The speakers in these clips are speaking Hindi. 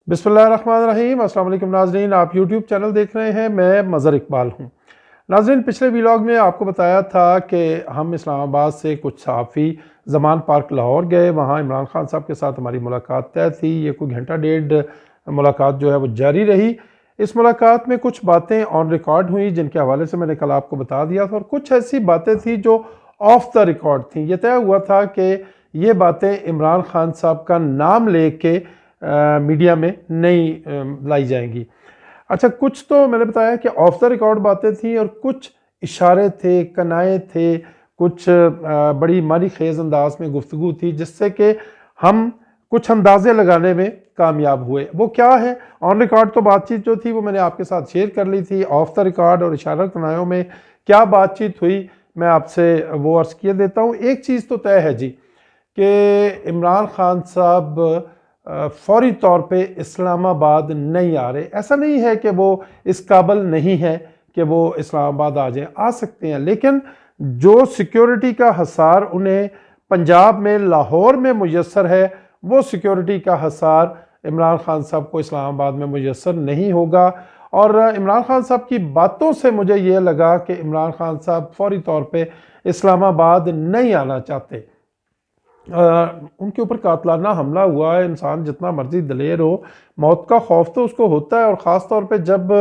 बिस्मिल्लाहिर्रहमानिर्रहीम। अस्सलाम वालेकुम नाज़रीन, आप यूट्यूब चैनल देख रहे हैं। मैं मज़हर इकबाल हूँ। नाज़रीन, पिछले व्लॉग में आपको बताया था कि हम इस्लामाबाद से कुछ सहाफ़ी ज़मान पार्क लाहौर गए। वहाँ इमरान खान साहब के साथ हमारी मुलाकात तय थी। ये कोई घंटा डेढ़ मुलाकात जो है वो जारी रही। इस मुलाकात में कुछ बातें ऑन रिकॉर्ड हुई जिनके हवाले से मैंने कल आपको बता दिया था, और कुछ ऐसी बातें थी जो ऑफ द रिकॉर्ड थी। ये तय हुआ था कि ये बातें इमरान खान साहब का नाम लेके मीडिया में नहीं लाई जाएंगी। अच्छा, कुछ तो मैंने बताया कि ऑफ द रिकॉर्ड बातें थी और कुछ इशारे थे, कनाए थे, कुछ बड़ी मानी खेज अंदाज में गुफ्तगू थी जिससे कि हम कुछ अंदाजे लगाने में कामयाब हुए। वो क्या है? ऑन रिकॉर्ड तो बातचीत जो थी वो मैंने आपके साथ शेयर कर ली थी। ऑफ द रिकॉर्ड और इशारा कनायों में क्या बातचीत हुई, मैं आपसे वो अर्ज किए देता हूँ। एक चीज़ तो तय है जी कि इमरान खान साहब फौरी तौर पे इस्लामाबाद नहीं आ रहे। ऐसा नहीं है कि वो इस काबिल नहीं है कि वो इस्लामाबाद आ जाएं, आ सकते हैं, लेकिन जो सिक्योरिटी का हसार उन्हें पंजाब में लाहौर में मुयस्सर है, वो सिक्योरिटी का हसार इमरान खान साहब को इस्लामाबाद में मुयस्सर नहीं होगा। और इमरान खान साहब की बातों से मुझे ये लगा कि इमरान खान साहब फौरी तौर पे इस्लामाबाद नहीं आना चाहते। उनके ऊपर कातलाना हमला हुआ है। इंसान जितना मर्जी दलेर हो, मौत का खौफ तो उसको होता है, और ख़ास तौर पे जब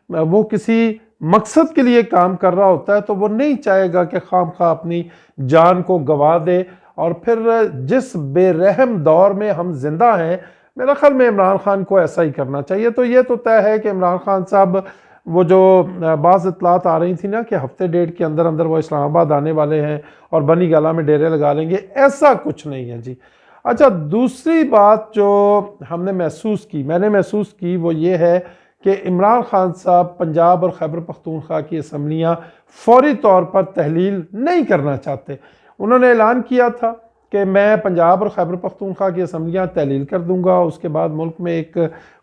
वो किसी मकसद के लिए काम कर रहा होता है तो वो नहीं चाहेगा कि खामखा अपनी जान को गंवा दे। और फिर जिस बेरहम दौर में हम जिंदा हैं, मेरा ख्याल में इमरान खान को ऐसा ही करना चाहिए। तो ये तो तय है कि इमरान खान साहब, वो जो बाज़ इतलात आ रही थी ना कि हफ्ते डेढ़ के अंदर अंदर वो इस्लामाबाद आने वाले हैं और बनी गाला में डेरे लगा लेंगे, ऐसा कुछ नहीं है जी। अच्छा, दूसरी बात जो मैंने महसूस की वो ये है कि इमरान खान साहब पंजाब और खैबर पख्तूनख्वा की असम्बलियाँ फौरी तौर पर तहलील नहीं करना चाहते। उन्होंने ऐलान किया था कि मैं पंजाब और खैबर पख्तूनख्वा की असम्बलियाँ तहलील कर दूंगा, उसके बाद मुल्क में एक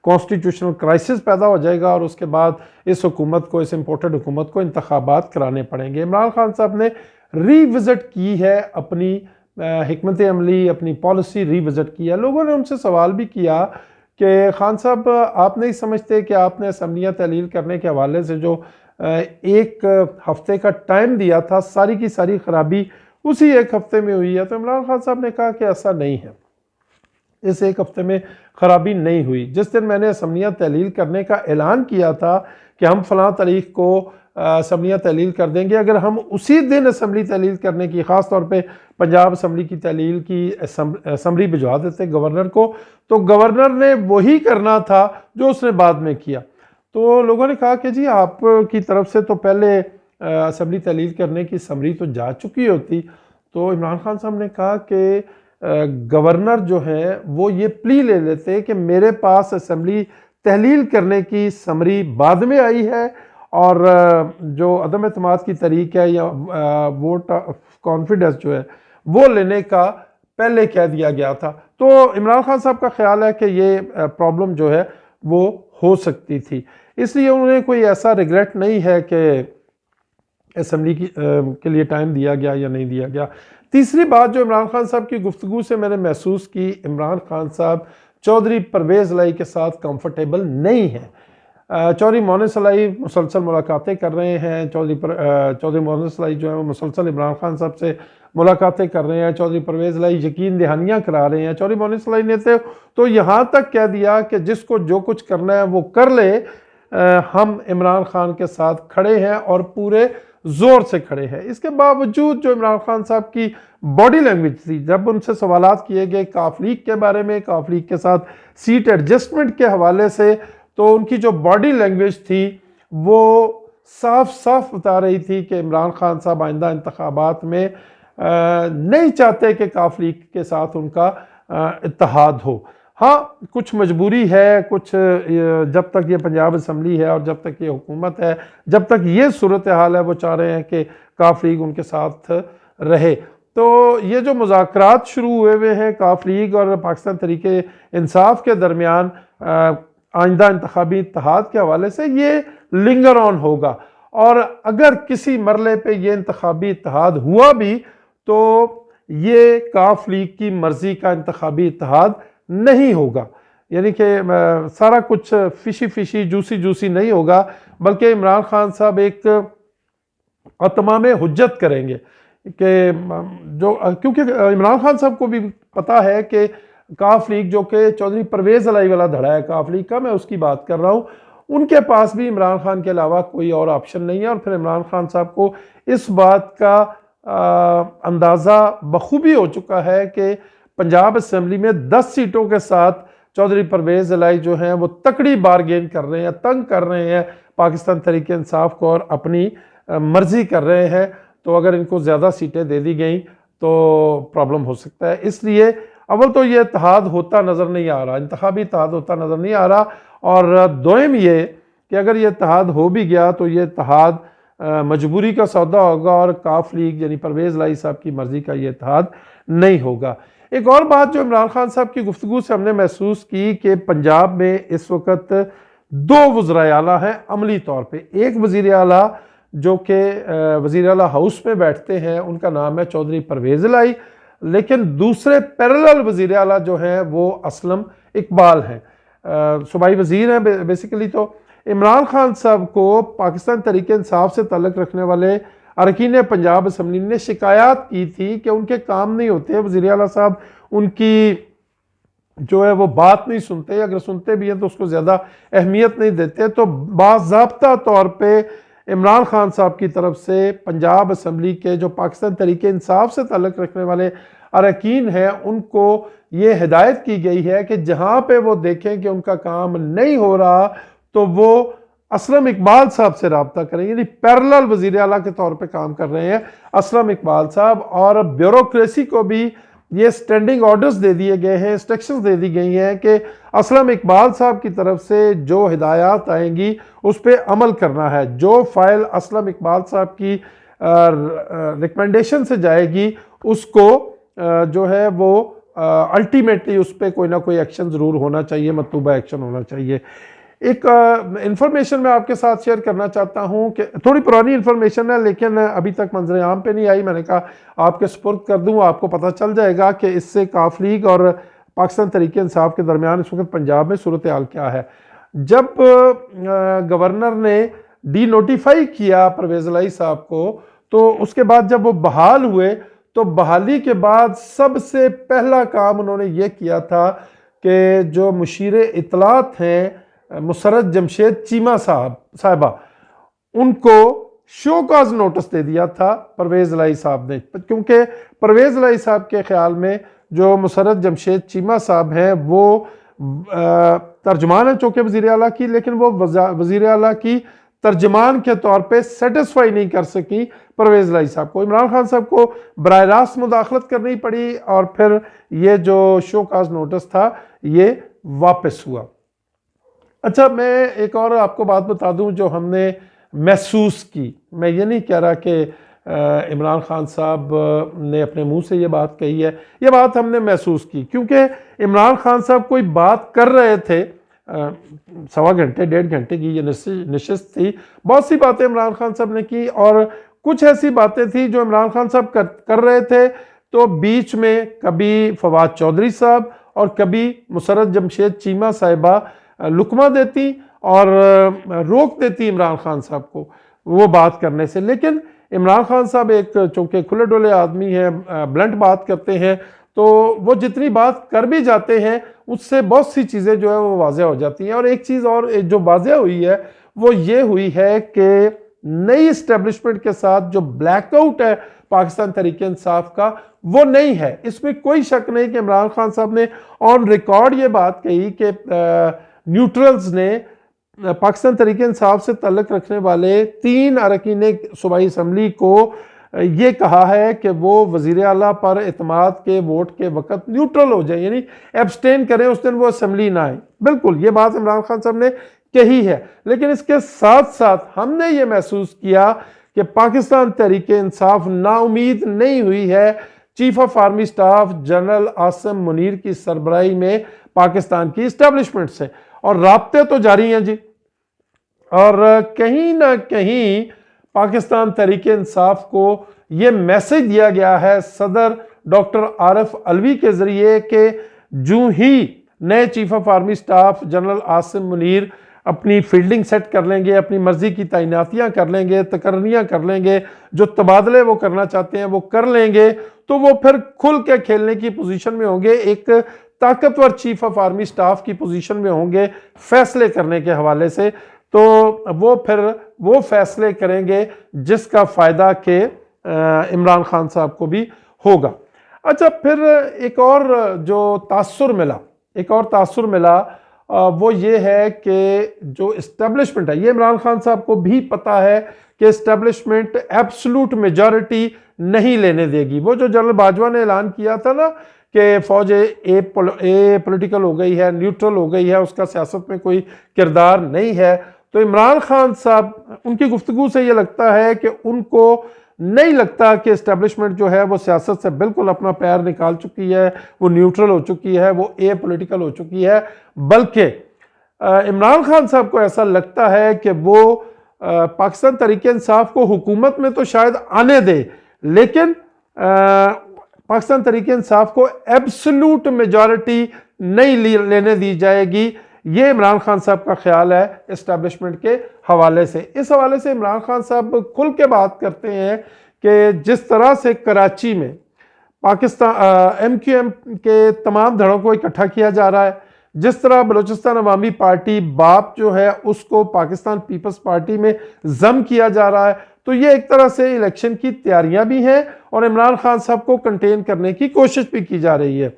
कॉन्स्टिट्यूशनल क्राइसिस पैदा हो जाएगा और उसके बाद इस हुकूमत को, इस इम्पोर्टेड हुकूमत को इंतखाबात कराने पड़ेंगे। इमरान खान साहब ने रीविज़िट की है अपनी हिकमत अमली, अपनी पॉलिसी रीविज़िट की है। लोगों ने उनसे सवाल भी किया कि खान साहब, आप नहीं समझते कि आपने असम्बलियाँ तहलील करने के हवाले से जो एक हफ्ते का टाइम दिया था, सारी की सारी खराबी उसी एक हफ्ते में हुई है? तो इमरान खान साहब ने कहा कि ऐसा नहीं है, इस एक हफ्ते में खराबी नहीं हुई। जिस दिन मैंने असम्बलियाँ तहलील करने का ऐलान किया था कि हम फलां तारीख को असम्बलियाँ तहलील कर देंगे, अगर हम उसी दिन असम्बली तहलील करने की, ख़ास तौर पे पंजाब असम्बली की तहलील की असम्बली भिजवा देते गवर्नर को, तो गवर्नर ने वही करना था जो उसने बाद में किया। तो लोगों ने कहा कि जी आपकी तरफ से तो पहले असम्बली तहलील करने की समरी तो जा चुकी होती। तो इमरान खान साहब ने कहा कि गवर्नर जो है वो ये प्ली ले लेते कि मेरे पास असम्बली तहलील करने की समरी बाद में आई है, और जो अदम एतमाद की तरीक है या वोट ऑफ कॉन्फिडेंस जो है वो लेने का पहले कह दिया गया था। तो इमरान खान साहब का ख्याल है कि ये प्रॉब्लम जो है वो हो सकती थी, इसलिए उन्हें कोई ऐसा रिग्रेट नहीं है कि असम्बली के लिए टाइम दिया गया या नहीं दिया गया। तीसरी बात जो इमरान खान साहब की गुफ्तगू से मैंने महसूस की, इमरान खान साहब चौधरी परवेज़ लाई के साथ कंफर्टेबल नहीं है। चौधरी मोहन सलाई मुसलसल मुलाकातें कर रहे हैं। चौधरी मोहन सलाई जो है वो मुसलसल इमरान खान साहब से मुलाकातें कर रहे हैं। चौधरी परवेज़ लाई यकीन दहानियाँ करा रहे हैं। चौधरी मोहन सलाई ने तो यहाँ तक कह दिया कि जिसको जो कुछ करना है वो कर ले, हम इमरान खान के साथ खड़े हैं और पूरे ज़ोर से खड़े हैं। इसके बावजूद जो इमरान खान साहब की बॉडी लैंग्वेज थी, जब उनसे सवालात किए गए काफ लीग के बारे में, काफ लीग के साथ सीट एडजस्टमेंट के हवाले से, तो उनकी जो बॉडी लैंग्वेज थी वो साफ साफ बता रही थी कि इमरान खान साहब आइंदा इंतखाबात में नहीं चाहते कि काफ लीग के साथ उनका इत्तेहाद हो। हाँ, कुछ मजबूरी है, कुछ जब तक ये पंजाब असम्बली है और जब तक ये हुकूमत है, जब तक ये सूरत हाल है, वो चाह रहे हैं कि काफ लीग उनके साथ रहे। तो ये जो मुज़ाकरात शुरू हुए हैं काफ लीग और पाकिस्तान तहरीके इंसाफ के दरमियान आइंदा इंतखाबी इत्तेहाद के हवाले से, ये लिंगर ऑन होगा। और अगर किसी मरले पे ये इंतखाबी इत्तेहाद हुआ भी तो ये काफ लीग की मर्जी का इंतखाबी इत्तेहाद नहीं होगा। यानी कि सारा कुछ फिशी फिशी जूसी जूसी नहीं होगा, बल्कि इमरान खान साहब एक अतमाम हुज्जत करेंगे कि जो, क्योंकि इमरान खान साहब को भी पता है कि काफ लीग जो कि चौधरी परवेज़ इलाही वाला धड़ा है काफ लीग का, मैं उसकी बात कर रहा हूँ, उनके पास भी इमरान खान के अलावा कोई और ऑप्शन नहीं है। और फिर इमरान खान साहब को इस बात का अंदाज़ा बखूबी हो चुका है कि पंजाब असम्बली में 10 सीटों के साथ चौधरी परवेज़ इलाही जो हैं वो तकड़ी बारगेन कर रहे हैं, तंग कर रहे हैं पाकिस्तान तहरीक इंसाफ को और अपनी मर्जी कर रहे हैं। तो अगर इनको ज़्यादा सीटें दे दी गई तो प्रॉब्लम हो सकता है। इसलिए अव्वल तो ये इत्तेहाद होता नज़र नहीं आ रहा, इंतखाबी इत्तेहाद होता नज़र नहीं आ रहा, और दोयम ये कि अगर ये इत्तेहाद हो भी गया तो ये इत्तेहाद मजबूरी का सौदा होगा और काफ लीग यानी परवेज़ इलाही साहब की मर्जी का ये इत्तेहाद नहीं होगा। एक और बात जो इमरान खान साहब की गुफ्तगू से हमने महसूस की कि पंजाब में इस वक्त 2 वज़राए आला हैं अमली तौर पर। एक वज़ीर आला जो कि वज़ीर आला हाउस में बैठते हैं, उनका नाम है चौधरी परवेज़ इलाही, लेकिन दूसरे पैरेलल वज़ीर आला जो हैं वो असलम इकबाल हैं, सूबाई वज़ीर हैं बेसिकली। तो इमरान खान साहब को पाकिस्तान तहरीक इंसाफ से ताल्लुक़ रखने वाले अरकान पंजाब असम्बली ने शिकायत की थी कि उनके काम नहीं होते, वज़ीर आला साहब उनकी जो है वो बात नहीं सुनते, अगर सुनते भी हैं तो उसको ज़्यादा अहमियत नहीं देते। तो बाज़ाब्ता तौर पर इमरान खान साहब की तरफ से पंजाब असम्बली के जो पाकिस्तान तहरीक इंसाफ से ताल्लुक़ रखने वाले अरकान हैं उनको ये हिदायत की गई है कि जहाँ पे वो देखें कि उनका काम नहीं हो रहा तो वो असलम इकबाल साहब से रब्ता करें, यानी पैरेलल वज़ीर आला के तौर पे काम कर रहे हैं असलम इकबाल साहब। और ब्यूरोक्रेसी को भी ये स्टैंडिंग ऑर्डर्स दे दिए गए हैं, इंस्ट्रक्शंस दे दी गई हैं कि असलम इकबाल साहब की तरफ से जो हिदायत आएंगी उस पर अमल करना है। जो फाइल असलम इकबाल साहब की रिकमेंडेशन से जाएगी उसको जो है वो अल्टीमेटली उस पर कोई ना कोई एक्शन ज़रूर होना चाहिए, मतलूबा एक्शन होना चाहिए। एक इंफॉर्मेशन मैं आपके साथ शेयर करना चाहता हूं कि थोड़ी पुरानी इंफॉर्मेशन है लेकिन अभी तक मंजर आम पे नहीं आई, मैंने कहा आपके सुपुर्द कर दूं, आपको पता चल जाएगा कि इससे काफ लीग और पाकिस्तान तहरीक इंसाफ के दरमियान इस वक्त पंजाब में सूरत हाल क्या है। जब गवर्नर ने डी नोटिफाई किया परवेज़ इलाही साहब को, तो उसके बाद जब वो बहाल हुए तो बहाली के बाद सबसे पहला काम उन्होंने ये किया था कि जो मुशीर इतलात हैं मुसर्रत जमशेद चीमा साहिबा, उनको शो काज नोटिस दे दिया था परवेज़ इलाही साहब ने, क्योंकि परवेज़ इलाही साहब के ख्याल में जो मुसर्रत जमशेद चीमा साहब हैं वो तर्जमान है चौके वज़ीर आला की, लेकिन वो वज़ीर आला की तर्जमान के तौर पे सेटिस्फाई नहीं कर सकी परवेज़ इलाही साहब को। इमरान खान साहब को बराह रास्त मुदाखलत करनी पड़ी और फिर ये जो शो काज नोटिस था ये वापस हुआ। अच्छा, मैं एक और आपको बात बता दूं जो हमने महसूस की, मैं ये नहीं कह रहा कि इमरान खान साहब ने अपने मुंह से ये बात कही है, ये बात हमने महसूस की क्योंकि इमरान खान साहब कोई बात कर रहे थे, 1.25 घंटे 1.5 घंटे की ये नशिस्त थी, बहुत सी बातें इमरान खान साहब ने की और कुछ ऐसी बातें थी जो इमरान खान साहब कर रहे थे, तो बीच में कभी फवाद चौधरी साहब और कभी मुसर्रत जमशेद चीमा साहिबा लुकमा देती और रोक देती इमरान खान साहब को वो बात करने से। लेकिन इमरान खान साहब एक चूँकि खुले डुले आदमी हैं, ब्लंट बात करते हैं, तो वो जितनी बात कर भी जाते हैं उससे बहुत सी चीज़ें जो है वो वाज़ेह हो जाती हैं। और एक चीज़ और जो वाज़ेह हुई है वो ये हुई है कि नई इस्टेब्लिशमेंट के साथ जो ब्लैकआउट है पाकिस्तान तहरीक इंसाफ का वो नहीं है, इसमें कोई शक नहीं कि इमरान खान साहब ने ऑन रिकॉर्ड ये बात कही कि न्यूट्रल्स ने पाकिस्तान तहरीक इंसाफ से ताल्लुक़ रखने वाले 3 अरकान सूबाई असम्बली को ये कहा है कि वो वज़ीर आला पर एतमाद के वोट के वक्त न्यूट्रल हो जाए, यानी एब्सटेन करें, उस दिन वो असम्बली ना आए। बिल्कुल ये बात इमरान खान साहब ने कही है, लेकिन इसके साथ साथ हमने ये महसूस किया कि पाकिस्तान तहरीक इंसाफ नाउमीद नहीं हुई है chief of army staff general Asim Munir की सरबराही में पाकिस्तान की इस्टेब्लिशमेंट से, और राब्ते तो जारी हैं जी। और कहीं ना कहीं पाकिस्तान तहरीक इंसाफ को ये मैसेज दिया गया है सदर डॉक्टर आरिफ अलवी के ज़रिए कि जूं ही नए chief of army staff general Asim Munir अपनी फील्डिंग सेट कर लेंगे, अपनी मर्जी की तैनातियां कर लेंगे, तकर्रियां कर लेंगे, जो तबादले वो करना चाहते हैं वो कर लेंगे, तो वो फिर खुल के खेलने की पोजीशन में होंगे, एक ताकतवर चीफ ऑफ आर्मी स्टाफ की पोजीशन में होंगे फैसले करने के हवाले से। तो वो फिर वो फैसले करेंगे जिसका फ़ायदा के इमरान खान साहब को भी होगा। अच्छा, फिर एक और जो तासुर मिला वो ये है कि जो इस्टेब्लिशमेंट है, ये इमरान खान साहब को भी पता है कि इस्टेब्लिशमेंट एब्सोल्यूट मेजॉरिटी नहीं लेने देगी। वो जो जनरल बाजवा ने ऐलान किया था ना कि फौज ए पॉलिटिकल हो गई है, न्यूट्रल हो गई है, उसका सियासत में कोई किरदार नहीं है, तो इमरान खान साहब, उनकी गुफ्तगू से ये लगता है कि उनको नहीं लगता कि इस्टेब्लिशमेंट जो है वो सियासत से बिल्कुल अपना पैर निकाल चुकी है, वो न्यूट्रल हो चुकी है, वो ए पॉलिटिकल हो चुकी है, बल्कि इमरान खान साहब को ऐसा लगता है कि वो पाकिस्तान तहरीक इंसाफ को हुकूमत में तो शायद आने दे, लेकिन पाकिस्तान तहरीक इंसाफ को एब्सोल्यूट मेजॉरिटी नहीं लेने दी जाएगी। ये इमरान खान साहब का ख्याल है इस्टेब्लिशमेंट के हवाले से। इस हवाले से इमरान खान साहब खुल के बात करते हैं कि जिस तरह से कराची में पाकिस्तान MQM के तमाम धड़ों को इकट्ठा किया जा रहा है, जिस तरह बलूचिस्तान अवामी पार्टी बाप जो है उसको पाकिस्तान पीपल्स पार्टी में जम किया जा रहा है, तो ये एक तरह से इलेक्शन की तैयारियां भी हैं और इमरान खान साहब को कंटेन करने की कोशिश भी की जा रही है।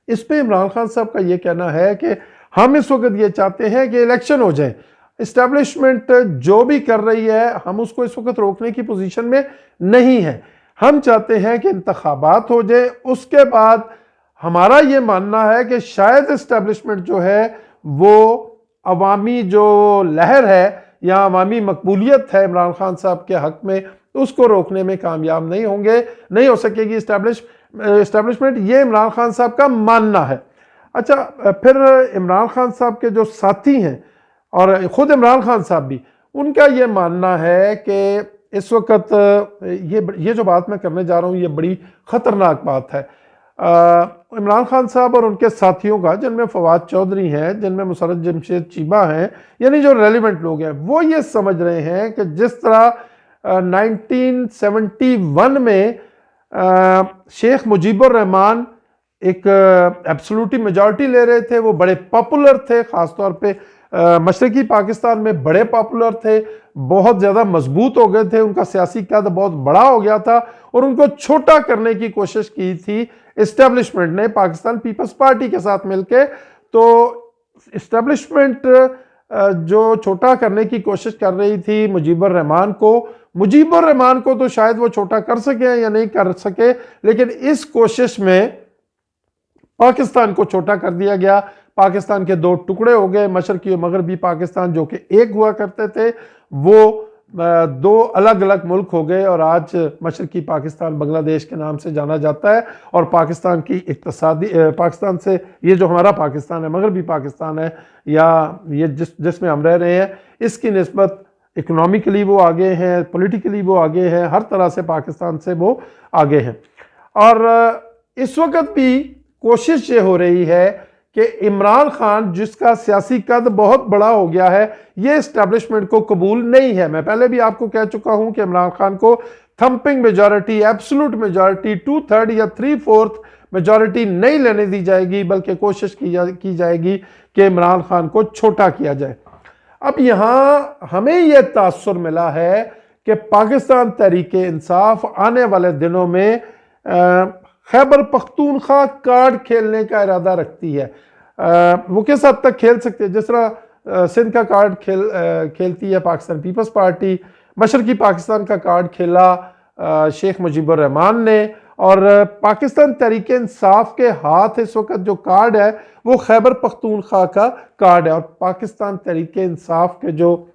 इस पे इमरान खान साहब का ये कहना है कि हम इस वक्त ये चाहते हैं कि इलेक्शन हो जाए, इस्टेब्लिशमेंट जो भी कर रही है हम उसको इस वक्त रोकने की पोजीशन में नहीं है। हम चाहते हैं कि इंतखाबात हो जाए, उसके बाद हमारा ये मानना है कि शायद इस्टेब्लिशमेंट जो है वो अवामी जो लहर है या अवामी मकबूलियत है इमरान खान साहब के हक में, उसको रोकने में कामयाब नहीं हो सकेगी इस्टेब्लिशमेंट। ये इमरान खान साहब का मानना है। अच्छा, फिर इमरान खान साहब के जो साथी हैं और ख़ुद इमरान खान साहब भी, उनका ये मानना है कि इस वक्त ये जो बात मैं करने जा रहा हूँ ये बड़ी ख़तरनाक बात है। इमरान खान साहब और उनके साथियों का, जिनमें फवाद चौधरी हैं, जिनमें मुसर्रत जमशेद चीबा हैं, यानी जो रेलिवेंट लोग हैं, वो ये समझ रहे हैं कि जिस तरह 1971 में शेख मुजीबुर रहमान एक एब्सोल्यूट मेजॉरिटी ले रहे थे, वो बड़े पॉपुलर थे, ख़ासतौर पे मशरकी पाकिस्तान में बड़े पॉपुलर थे, बहुत ज़्यादा मजबूत हो गए थे, उनका सियासी कद बहुत बड़ा हो गया था और उनको छोटा करने की कोशिश की थी इस्टेब्लिशमेंट ने पाकिस्तान पीपल्स पार्टी के साथ मिलके। तो इस्टेब्लिशमेंट जो छोटा करने की कोशिश कर रही थी मुजीबुर रहमान को तो शायद वो छोटा कर सके या नहीं कर सके, लेकिन इस कोशिश में पाकिस्तान को छोटा कर दिया गया। पाकिस्तान के दो टुकड़े हो गए, मशरकी और मगरबी पाकिस्तान जो कि एक हुआ करते थे वो दो अलग अलग मुल्क हो गए और आज मशरकी पाकिस्तान बांग्लादेश के नाम से जाना जाता है और पाकिस्तान की पाकिस्तान से ये जो हमारा पाकिस्तान है, मगरबी पाकिस्तान है, या ये जिसमें हम रह रहे हैं, इसकी निस्बत इकोनॉमिकली वो आगे हैं, पॉलिटिकली वो आगे हैं, हर तरह से पाकिस्तान से वो आगे हैं। और इस वक्त भी कोशिश ये हो रही है कि इमरान खान, जिसका सियासी कद बहुत बड़ा हो गया है, ये इस्टेब्लिशमेंट को कबूल नहीं है। मैं पहले भी आपको कह चुका हूं कि इमरान खान को थंपिंग मेजॉरिटी, एब्सोल्यूट मेजॉरिटी, 2/3 या 3/4 मेजॉरिटी नहीं लेने दी जाएगी, बल्कि कोशिश की जाएगी कि इमरान खान को छोटा किया जाए। अब यहाँ हमें यह तासुर मिला है कि पाकिस्तान तहरीक इंसाफ आने वाले दिनों में खैबर पख्तूनख्वा कार्ड खेलने का इरादा रखती है। वो किस हद तक खेल सकते हैं, जिस तरह सिंध का कार्ड खेलती है पाकिस्तान पीपल्स पार्टी, मशरकी पाकिस्तान का कार्ड खेला शेख मुजीबुर रहमान ने, और पाकिस्तान तहरीक इंसाफ के हाथ इस वक्त जो कार्ड है वो खैबर पख्तूनख्वा का कार्ड है। और पाकिस्तान तहरीक इंसाफ के जो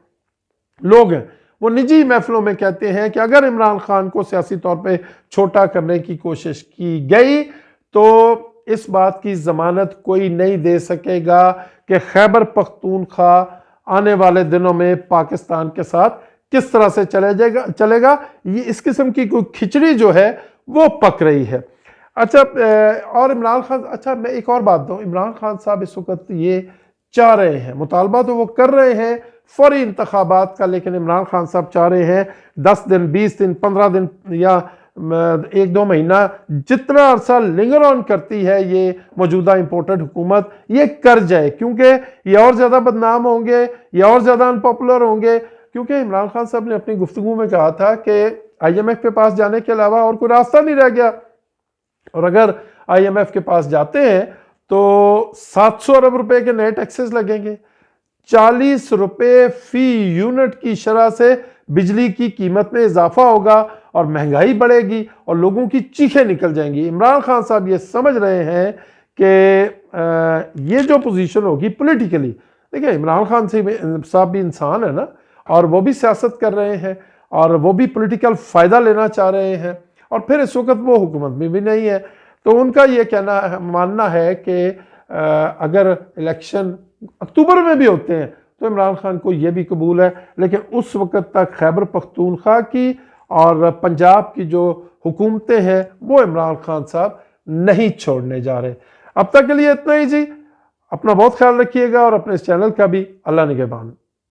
लोग हैं वो निजी महफिलों में कहते हैं कि अगर इमरान खान को सियासी तौर पे छोटा करने की कोशिश की गई तो इस बात की जमानत कोई नहीं दे सकेगा कि खैबर पख्तूनख्वा आने वाले दिनों में पाकिस्तान के साथ किस तरह से चलेगा। ये इस किस्म की कोई खिचड़ी जो है वो पक रही है। अच्छा और इमरान खान, अच्छा मैं एक और बात दूँ, इमरान खान साहब इस वक्त ये चाह रहे हैं, मुतालबा तो वो कर रहे हैं फौरी इंतखाबात का, लेकिन इमरान खान साहब चाह रहे हैं 10 दिन 20 दिन 15 दिन या 1-2 महीना जितना अरसा लिंगर ऑन करती है ये मौजूदा इम्पोर्टेड हुकूमत, ये कर जाए, क्योंकि ये और ज़्यादा बदनाम होंगे, ये और ज़्यादा अनपॉपुलर होंगे। क्योंकि इमरान खान साहब ने अपनी गुफ्तगू में कहा था कि IMF के पास जाने के अलावा और कोई रास्ता नहीं रह गया, और अगर IMF के पास जाते हैं तो 700 अरब रुपए के नए टैक्सेस लगेंगे, 40 रुपए फी यूनिट की शरह से बिजली की कीमत में इजाफा होगा और महंगाई बढ़ेगी और लोगों की चीखें निकल जाएंगी। इमरान खान साहब ये समझ रहे हैं कि ये जो पोजीशन होगी पॉलिटिकली, देखिए इमरान खान साहब भी इंसान है ना, और वो भी सियासत कर रहे हैं और वो भी पॉलिटिकल फ़ायदा लेना चाह रहे हैं, और फिर इस वक्त वो हुकूमत में भी नहीं है। तो उनका ये मानना है कि अगर इलेक्शन अक्टूबर में भी होते हैं तो इमरान खान को ये भी कबूल है, लेकिन उस वक्त तक खैबर पख्तूनख्वा की और पंजाब की जो हुकूमतें हैं वो इमरान खान साहब नहीं छोड़ने जा रहे। अब तक के लिए इतना ही जी, अपना बहुत ख्याल रखिएगा और अपने इस चैनल का भी अल्लाह निगहबान।